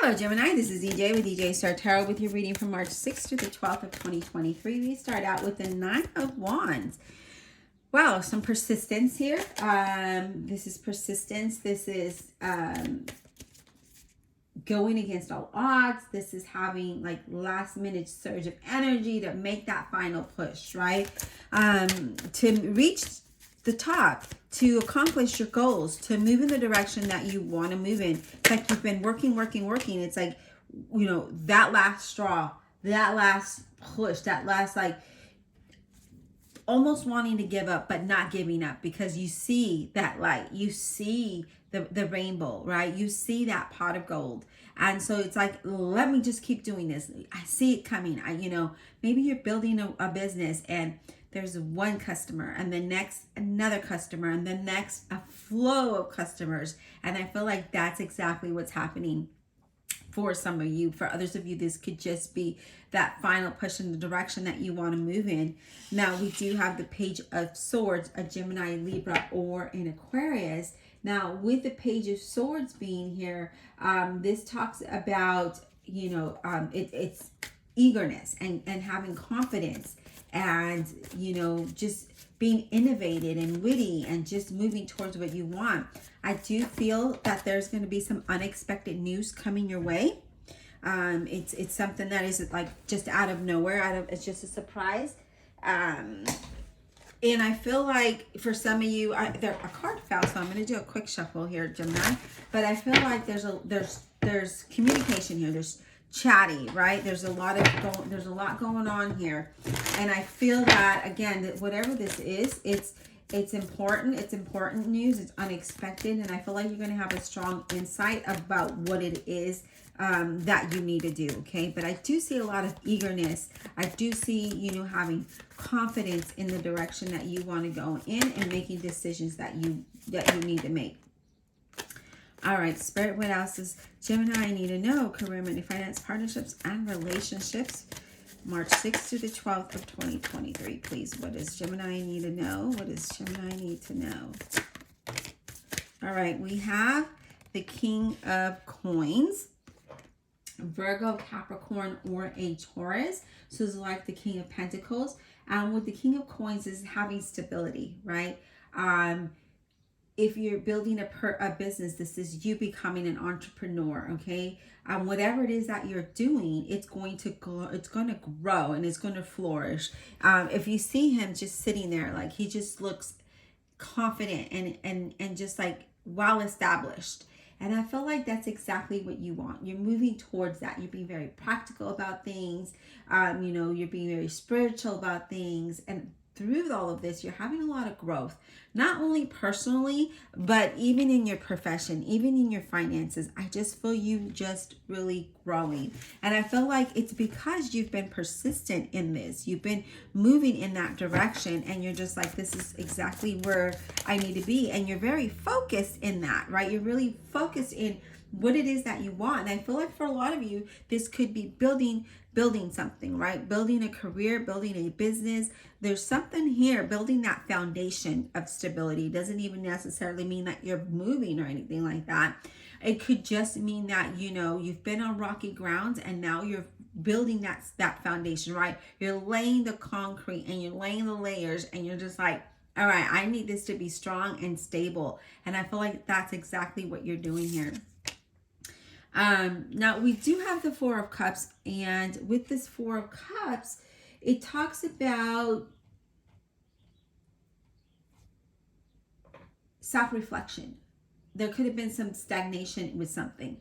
Hello, Gemini. This is EJ with EJ Star Tarot with your reading from March 6th to the 12th of 2023. We start out with the Nine of Wands. Wow, some persistence here. This is persistence. This is going against all odds. This is having like last minute surge of energy to make that final push, right? To reach the top, to accomplish your goals, to move in the direction that you want to move in. It's like you've been working. It's like, you know, that last straw, that last push, that last like almost wanting to give up, but not giving up because you see that light. You see the rainbow, right? You see that pot of gold. And so it's like, let me just keep doing this. I see it coming. Maybe you're building a business and there's one customer and the next another customer and the next a flow of customers. And I feel like that's exactly what's happening for some of you. For others of you, this could just be that final push in the direction that you want to move in. Now, we do have the Page of Swords, a Gemini, Libra, or an Aquarius. Now, with the Page of Swords being here, this talks about, it's eagerness and having confidence and, just being innovative and witty and just moving towards what you want. I do feel that there's going to be some unexpected news coming your way. It's something that is like just out of nowhere, it's just a surprise. And I feel like for some of you, a card fell, so I'm going to do a quick shuffle here, Gemini. But I feel like there's communication here. There's chatty, right? There's a lot going on here, and I feel that again, that whatever this is, it's important. It's important news. It's unexpected, and I feel like you're going to have a strong insight about what it is that you need to do. Okay, but I do see a lot of eagerness. I do see having confidence in the direction that you want to go in and making decisions that you need to make. All right, Spirit, what else is Gemini I need to know? Career, money, finance, partnerships, and relationships. March 6th to the 12th of 2023, please. What does Gemini need to know? What does Gemini need to know? All right, we have the King of Coins, Virgo, Capricorn, or a Taurus. So it's like the King of Pentacles. And with the King of Coins is having stability, right? If you're building a business, this is you becoming an entrepreneur, okay? Whatever it is that you're doing, it's going to grow, and it's going to flourish. If you see him just sitting there, like he just looks confident and just like well established. And I feel like that's exactly what you want. You're moving towards that. You're being very practical about things. You're being very spiritual about things. And through all of this, you're having a lot of growth, not only personally, but even in your profession, even in your finances. I just feel you just really growing. And I feel like it's because you've been persistent in this. You've been moving in that direction, and you're just like, this is exactly where I need to be. And you're very focused in that, right? You're really focused in what it is that you want. And I feel like for a lot of you, this could be building something, right? Building a career, building a business. There's something here, building that foundation of stability. Doesn't even necessarily mean that you're moving or anything like that. It could just mean that, you've been on rocky grounds and now you're building that foundation, right? You're laying the concrete and you're laying the layers, and you're just like, all right, I need this to be strong and stable. And I feel like that's exactly what you're doing here. Now we do have the Four of Cups, and with this Four of Cups, it talks about self-reflection. There could have been some stagnation with something,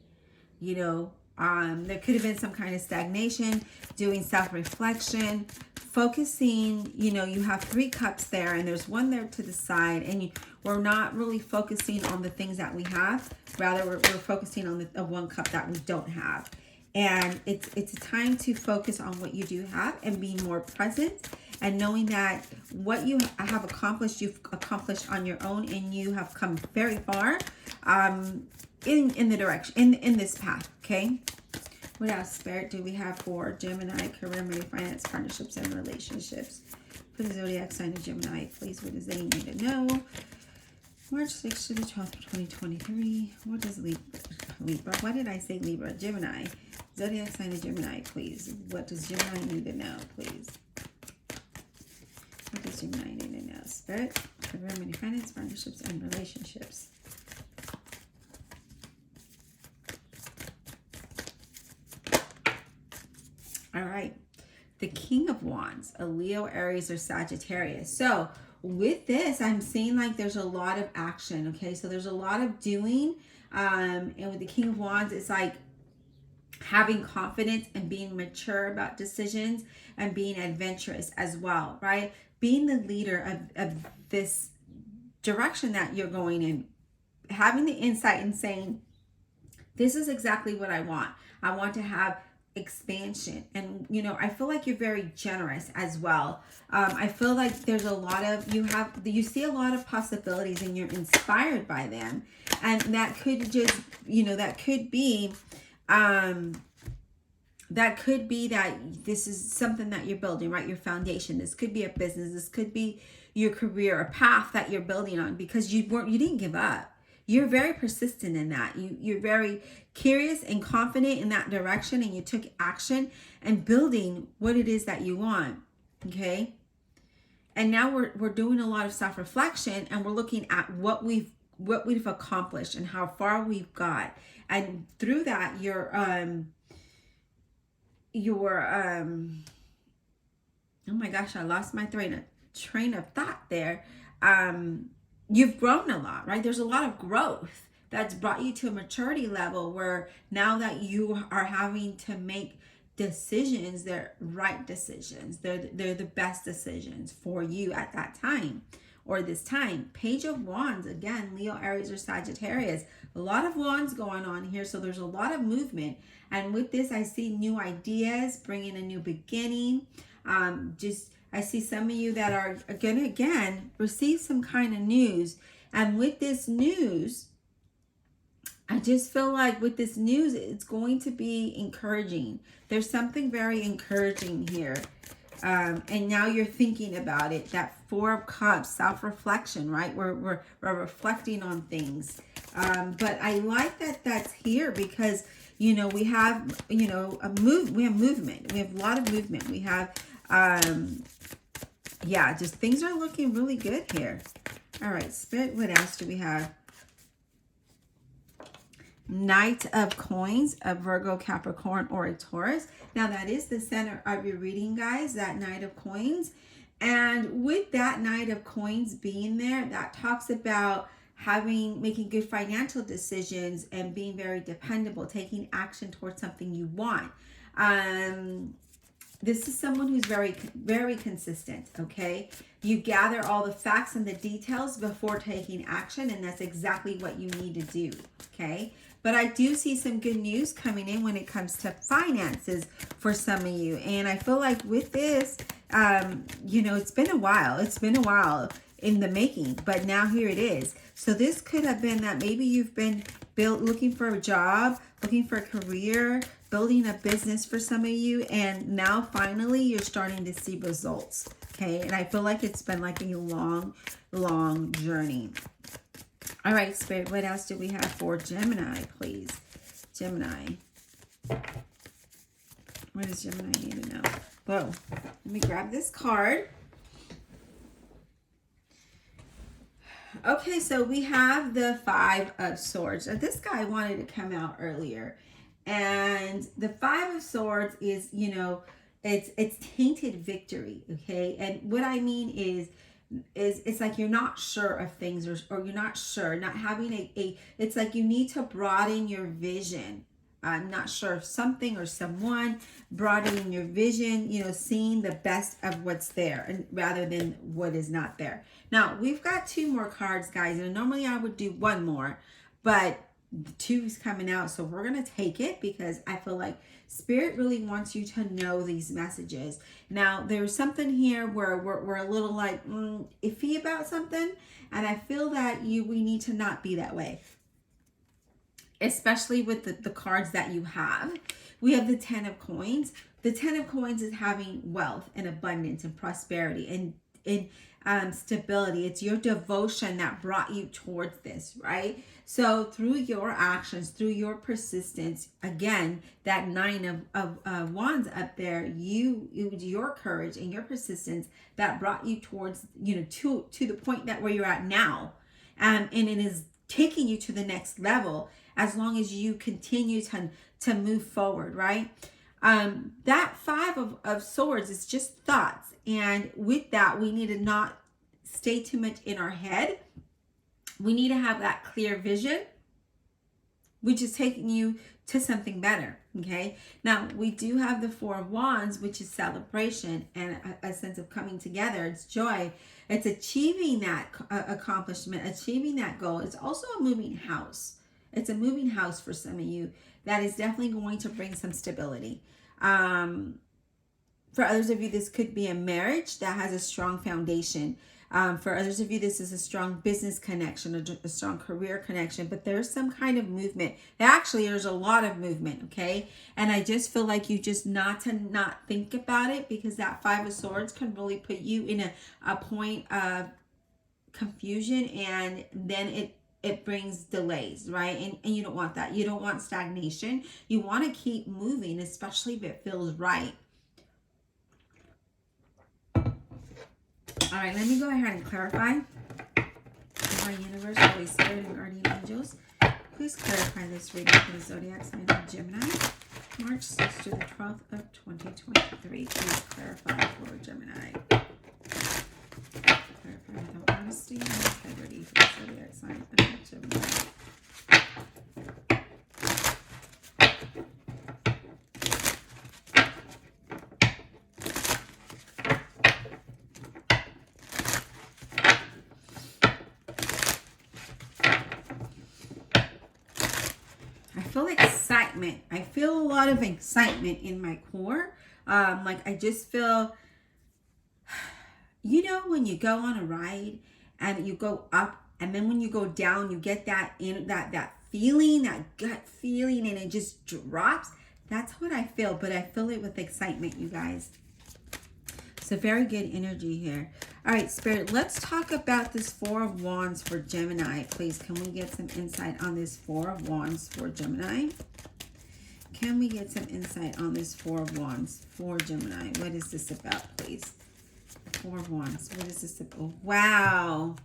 there could have been some kind of stagnation, doing self-reflection, focusing, you have 3 cups there, and there's one there to the side, and we're not really focusing on the things that we have. Rather, we're focusing on the 1 cup that we don't have. And it's a time to focus on what you do have and be more present, and knowing that what you have accomplished, you've accomplished on your own, and you have come very far in the direction, in this path, okay? What else, Spirit, do we have for Gemini, career, money, finance, partnerships, and relationships? For the zodiac sign of Gemini, please, what does they need to know? March 6th to the 12th, 2023. What does Libra? Why did I say Libra? Gemini. Zodiac sign of Gemini, please. What does Gemini need to know, please? What does Gemini need to know? Spirit, career, money, finance, partnerships, and relationships. All right. The King of Wands, a Leo, Aries, or Sagittarius. So with this, I'm seeing like there's a lot of action, okay? So there's a lot of doing. And with the King of Wands, it's like having confidence and being mature about decisions and being adventurous as well, right? Being the leader of this direction that you're going in, having the insight and saying, this is exactly what I want. I want to have expansion. And I feel like you're very generous as well. I feel like there's a lot of you see a lot of possibilities and you're inspired by them, and that could just that could be that this is something that you're building, right? Your foundation. This could be a business, this could be your career, a path that you're building on, because you didn't give up. You're very persistent in that. You're very curious and confident in that direction, and you took action and building what it is that you want. Okay. And now we're doing a lot of self-reflection, and we're looking at what we've accomplished and how far we've got. And through that, your oh my gosh, I lost my train of thought there. You've grown a lot, right? There's a lot of growth that's brought you to a maturity level where now that you are having to make decisions, they're right decisions. They're the best decisions for you at that time or this time. Page of Wands, again, Leo, Aries, or Sagittarius. A lot of wands going on here, so there's a lot of movement. And with this, I see new ideas, bringing a new beginning. I see some of you that are going to, again, receive some kind of news. And with this news, I just feel like with this news, it's going to be encouraging. There's something very encouraging here. And now you're thinking about it. That Four of Cups, self-reflection, right? We're reflecting on things. But I like that that's here because, we have, we have movement. We have a lot of movement. We have, just things are looking really good here. All right, Spirit, what else do we have? Knight of Coins, a Virgo, Capricorn, or a Taurus. Now, that is the center of your reading, guys, that Knight of Coins. And with that Knight of Coins being there, that talks about making good financial decisions and being very dependable, taking action towards something you want. This is someone who's very, very consistent, okay? You gather all the facts and the details before taking action, and that's exactly what you need to do, okay? But I do see some good news coming in when it comes to finances for some of you. And I feel like with this, it's been a while. It's been a while in the making, but now here it is. So this could have been that maybe you've been looking for a job, looking for a career, building a business for some of you, and now finally you're starting to see results, okay? And I feel like it's been like a long, long journey. All right, Spirit, what else do we have for Gemini, please? Gemini. What does Gemini need to know? Whoa, let me grab this card. Okay, so we have the Five of Swords. Now, this guy wanted to come out earlier. And the Five of Swords is, it's tainted victory, okay? And what I mean is it's like you're not sure of things or you're not sure, not having it's like you need to broaden your vision. I'm not sure of something or someone, broadening your vision, seeing the best of what's there and rather than what is not there. Now, we've got two more cards, guys, and normally I would do one more, but two is coming out, so we're going to take it because I feel like Spirit really wants you to know these messages. Now, there's something here where we're a little like iffy about something, and I feel that we need to not be that way, especially with the cards that you have. We have the Ten of Coins. The Ten of Coins is having wealth and abundance and prosperity and stability. It's your devotion that brought you towards this, right? So through your actions, through your persistence, again, that 9 of wands up there, it was your courage and your persistence that brought you towards, to the point that where you're at now. And it is taking you to the next level as long as you continue to move forward, right? That 5 of swords is just thoughts. And with that, we need to not stay too much in our head. We need to have that clear vision, which is taking you to something better. Okay. Now we do have the 4 of wands, which is celebration and a sense of coming together. It's joy. It's achieving that accomplishment, achieving that goal. It's also a moving house. It's a moving house for some of you that is definitely going to bring some stability. For others of you, this could be a marriage that has a strong foundation. For others of you, this is a strong business connection, a strong career connection, but there's some kind of movement. Actually, there's a lot of movement, okay? And I just feel like you just not think about it, because that 5 of swords can really put you in a point of confusion, and then it brings delays, right? And you don't want that. You don't want stagnation. You want to keep moving, especially if it feels right. All right, let me go ahead and clarify. My universe, Holy Spirit, and guardian angels, please clarify this reading for the zodiac sign of Gemini, March 6th to the 12th of 2023. Please clarify for Gemini. Clarify without honesty and integrity for the zodiac sign of Gemini. I feel excitement. I feel a lot of excitement in my core. Like I just feel, when you go on a ride and you go up, and then when you go down, you get that feeling, that gut feeling, and it just drops. That's what I feel, but I feel it with excitement, you guys. So very good energy here. All right, Spirit, let's talk about this 4 of wands for Gemini. Please, can we get some insight on this 4 of wands for Gemini? Can we get some insight on this 4 of wands for Gemini? What is this about, please? 4 of wands. What is this about? Oh, wow.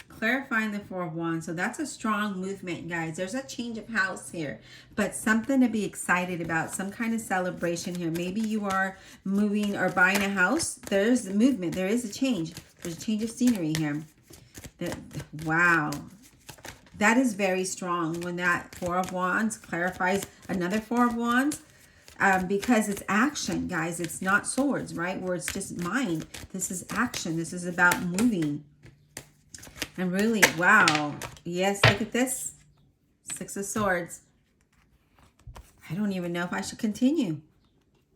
Clarifying the 4 of wands. So that's a strong movement, guys. There's a change of house here, but something to be excited about, some kind of celebration here. Maybe you are moving or buying a house. There's a movement. There is a change. There's a change of scenery here. Wow. That is very strong when that 4 of wands clarifies another 4 of wands, because it's action, guys. It's not swords, right? Where it's just mind. This is action. This is about moving. And really, wow. Yes, look at this. 6 of swords. I don't even know if I should continue.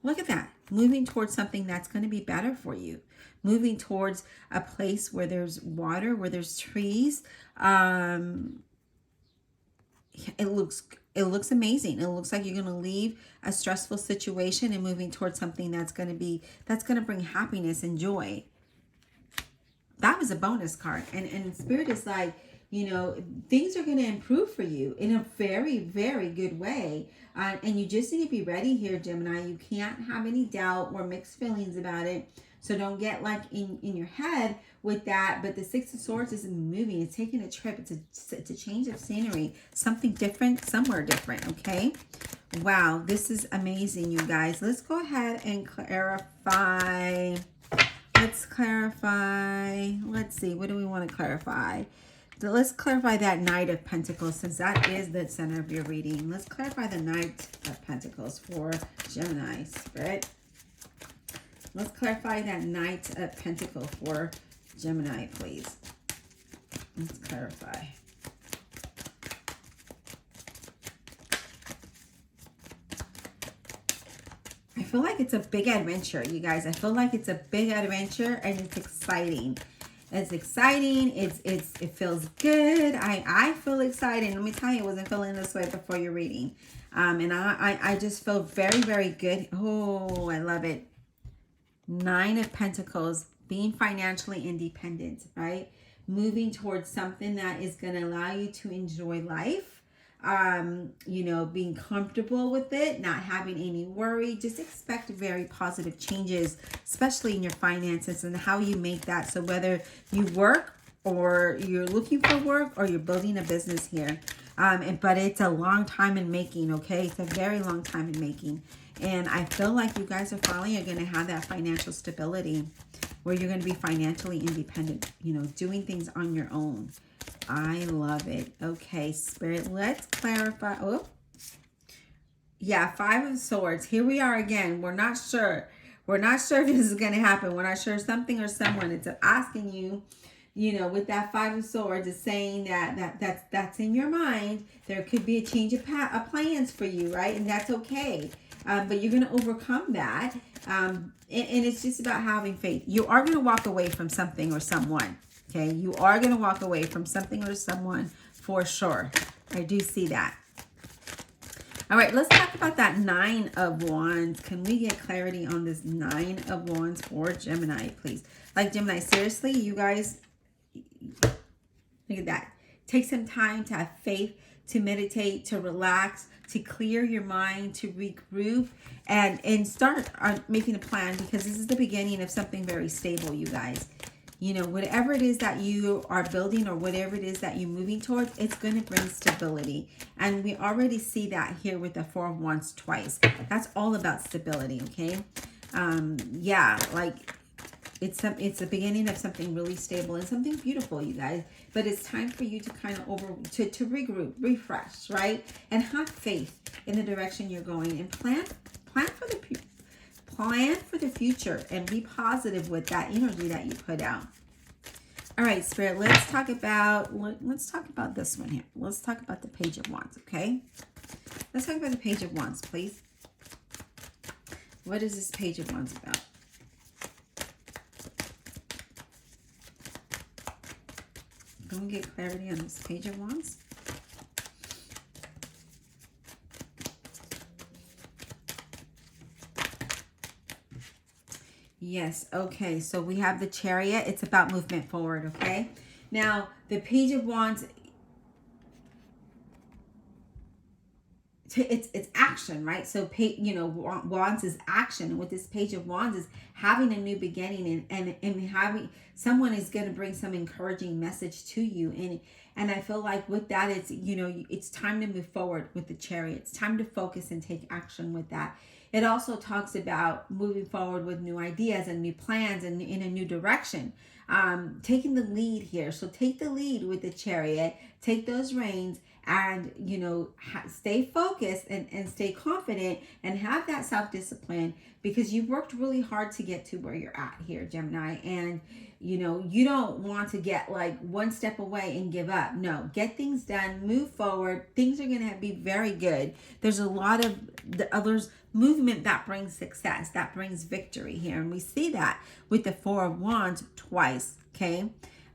Look at that. Moving towards something that's going to be better for you. Moving towards a place where there's water, where there's trees. It looks amazing. It looks like you're going to leave a stressful situation and moving towards something that's going to bring happiness and joy. That was a bonus card. And Spirit is like, things are going to improve for you in a very, very good way. And you just need to be ready here, Gemini. You can't have any doubt or mixed feelings about it. So don't get like in your head with that. But the 6 of swords is moving. It's taking a trip. It's a change of scenery. Something different, somewhere different, okay? Wow, this is amazing, you guys. Let's go ahead and clarify. Let's clarify. Let's see. What do we want to clarify? So let's clarify that Knight of Pentacles, since that is the center of your reading. Let's clarify the Knight of Pentacles for Gemini, Spirit. Let's clarify that Knight of Pentacles for Gemini, please. Let's clarify. I feel like it's a big adventure, you guys. I feel like it's a big adventure and it's exciting. It's exciting. It feels good. I feel excited. Let me tell you, I wasn't feeling this way before your reading. And I just feel very, very good. Oh, I love it. 9 of Pentacles, being financially independent, right? Moving towards something that is going to allow you to enjoy life. You know, being comfortable with it, not having any worry. Just expect very positive changes, especially in your finances and how you make that. So whether you work or you're looking for work or you're building a business here, but it's a long time in making, okay? It's a very long time in making. And I feel like you guys are finally going to have that financial stability where you're going to be financially independent, you know, doing things on your own. I love it. Okay, Spirit, let's clarify. Oh, yeah, Five of Swords. Here we are again. We're not sure. We're not sure if this is going to happen. We're not sure something or someone. It's asking you, you know, with that Five of Swords, is saying that's in your mind. There could be a change of plans for you, right? And that's okay. But you're going to overcome that. And it's just about having faith. You are going to walk away from something or someone. Okay, you are going to walk away from something or someone for sure. I do see that. All right, let's talk about that Nine of Wands. Can we get clarity on this Nine of Wands for Gemini, please? Like, Gemini, seriously, you guys, look at that. Take some time to have faith, to meditate, to relax, to clear your mind, to regroup, and start making a plan, because this is the beginning of something very stable, you guys. You know, whatever it is that you are building or whatever it is that you're moving towards, it's going to bring stability. And we already see that here with the Four of Wands twice. That's all about stability, okay? Yeah, like it's the beginning of something really stable and something beautiful, you guys. But it's time for you to kind of to regroup, refresh, right? And have faith in the direction you're going, and plan for the future. Plan for the future and be positive with that energy that you put out. All right, Spirit, let's talk about this one here. Let's talk about the Page of Wands, okay? Let's talk about the Page of Wands, please. What is this Page of Wands about? Can we get clarity on this Page of Wands? Yes, okay, so we have the Chariot. It's about movement forward, okay? Now, the Page of Wands, it's action, right? So, you know, Wands is action. And with this Page of Wands is having a new beginning, and having someone is going to bring some encouraging message to you. And I feel like with that, it's, you know, it's time to move forward with the Chariot. It's time to focus and take action with that. It also talks about moving forward with new ideas and new plans and in a new direction. Taking the lead here. So take the lead with the Chariot. Take those reins and, you know, stay focused and stay confident and have that self-discipline, because you worked really hard to get to where you're at here, Gemini. And, you know, you don't want to get like one step away and give up. No, get things done, move forward. Things are going to be very good. There's a lot of the others movement that brings success, that brings victory here. And we see that with the Four of Wands twice, okay?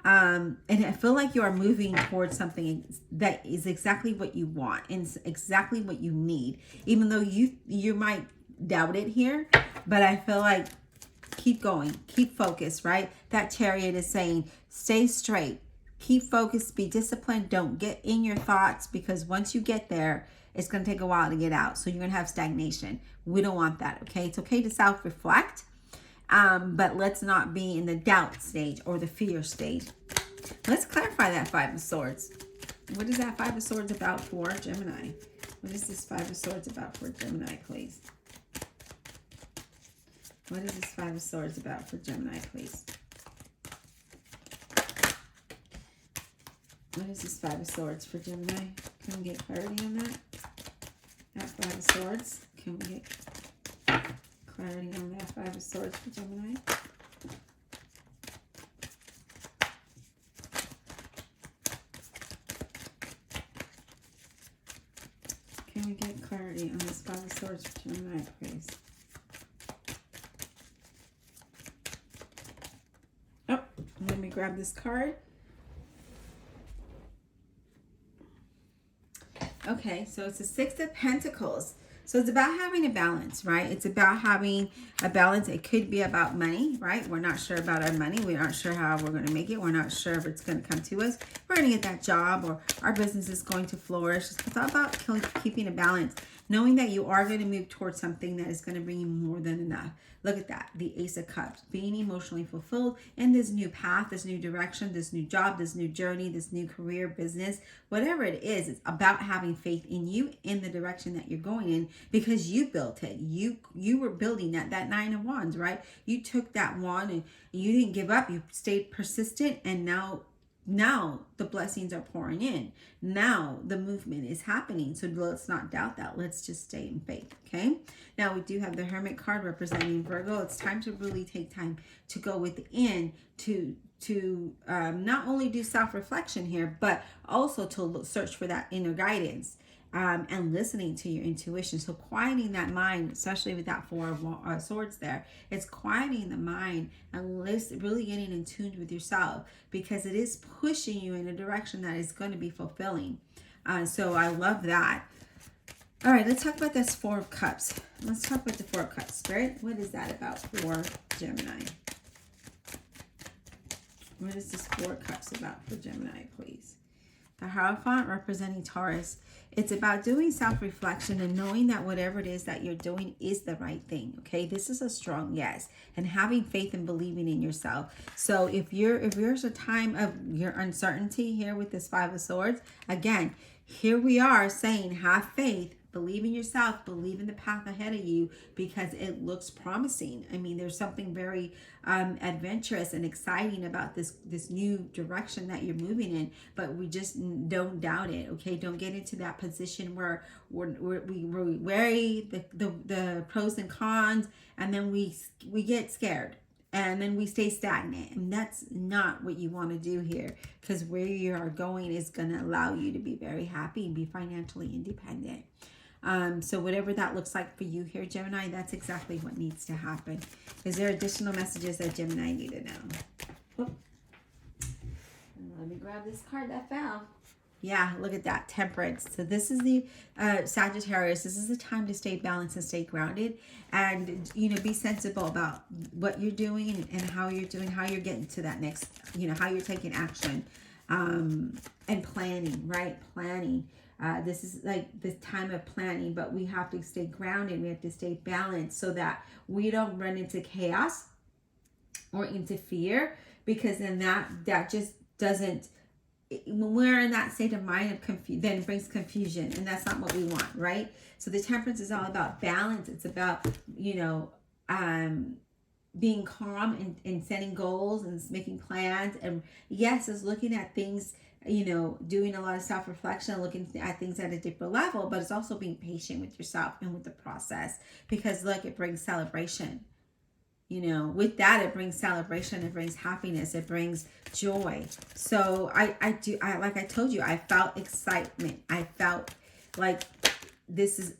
And I feel like you are moving towards something that is exactly what you want and exactly what you need, even though you might doubt it here. But I feel like keep going, keep focused, right? That Chariot is saying stay straight, keep focused, be disciplined, don't get in your thoughts, because once you get there, it's going to take a while to get out. So you're going to have stagnation. We don't want that, okay? It's okay to self-reflect, but let's not be in the doubt stage or the fear stage. Let's clarify that Five of Swords. What is that Five of Swords about for Gemini? What is this Five of Swords about for Gemini, please? What is this Five of Swords about for Gemini, please? What is this Five of Swords for Gemini? Can we get clarity on that? That Five of Swords. Can we get clarity on that Five of Swords for Gemini? Can we get clarity on this Five of Swords for Gemini, please? Oh, let me grab this card. Okay, so it's the Six of Pentacles. So it's about having a balance, right? It's about having a balance. It could be about money, right? We're not sure about our money. We're not sure how we're going to make it. We're not sure if it's going to come to us. We're going to get that job, or our business is going to flourish. It's all about keeping a balance, knowing that you are going to move towards something that is going to bring you more than enough. Look at that, the Ace of Cups, being emotionally fulfilled in this new path, this new direction, this new job, this new journey, this new career, business, whatever it is. It's about having faith in you, in the direction that you're going in, because you built it. You were building that Nine of Wands, right? You took that wand and you didn't give up. You stayed persistent, and now the blessings are pouring in. Now the movement is happening. So let's not doubt that. Let's just stay in faith. Okay. Now we do have the Hermit card representing Virgo. It's time to really take time to go within to not only do self-reflection here, but also to search for that inner guidance. And listening to your intuition. So quieting that mind, especially with that Four of Swords there, it's quieting the mind and really getting in tune with yourself, because it is pushing you in a direction that is going to be fulfilling. So I love that. All right, let's talk about this Four of Cups. Let's talk about the Four of Cups. Spirit, what is that about for Gemini? What is this Four of Cups about for Gemini, please? The Hierophant representing Taurus. It's about doing self-reflection and knowing that whatever it is that you're doing is the right thing. Okay, this is a strong yes, and having faith and believing in yourself. So if there's a time of your uncertainty here with this Five of Swords, again, here we are saying have faith, believe in yourself, believe in the path ahead of you, because it looks promising. I mean, there's something very adventurous and exciting about this new direction that you're moving in, but we just don't doubt it. Okay, don't get into that position where we weigh the pros and cons, and then we get scared, and then we stay stagnant. And that's not what you want to do here, because where you are going is going to allow you to be very happy and be financially independent. So whatever that looks like for you here, Gemini, that's exactly what needs to happen. Is there additional messages that Gemini need to know? Oh. Let me grab this card that fell. Yeah, look at that, Temperance. So this is the Sagittarius. This is the time to stay balanced and stay grounded, and be sensible about what you're doing and how you're doing, how you're getting to that next, how you're taking action, and planning, right? Planning. This is like this time of planning, but we have to stay grounded. We have to stay balanced so that we don't run into chaos or into fear, because then that just doesn't. When we're in that state of mind of then it brings confusion, and that's not what we want, right? So the Temperance is all about balance. It's about being calm and setting goals and making plans, and yes, it's looking at things, doing a lot of self-reflection, looking at things at a deeper level, but it's also being patient with yourself and with the process, because look, it brings celebration. With that, it brings celebration, it brings happiness, it brings joy. So I like I told you, I felt excitement. I felt like this is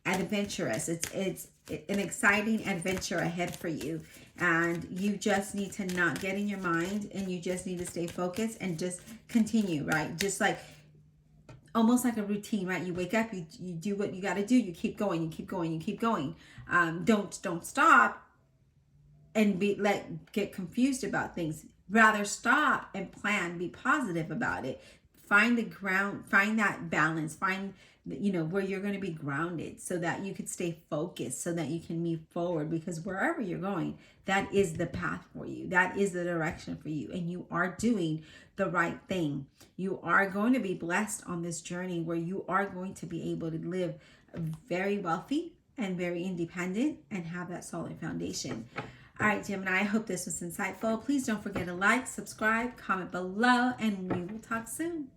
adventurous. It's an exciting adventure ahead for you. And you just need to not get in your mind, and you just need to stay focused and just continue, right? Just like almost like a routine, right? You wake up, you do what you got to do, you keep going, you keep going, you keep going. Don't stop and get confused about things. Rather stop and plan, be positive about it. Find the ground, find that balance, find where you're going to be grounded, so that you could stay focused, so that you can move forward, because wherever you're going, that is the path for you. That is the direction for you. And you are doing the right thing. You are going to be blessed on this journey, where you are going to be able to live very wealthy and very independent and have that solid foundation. All right, Gemini, I hope this was insightful. Please don't forget to like, subscribe, comment below, and we will talk soon.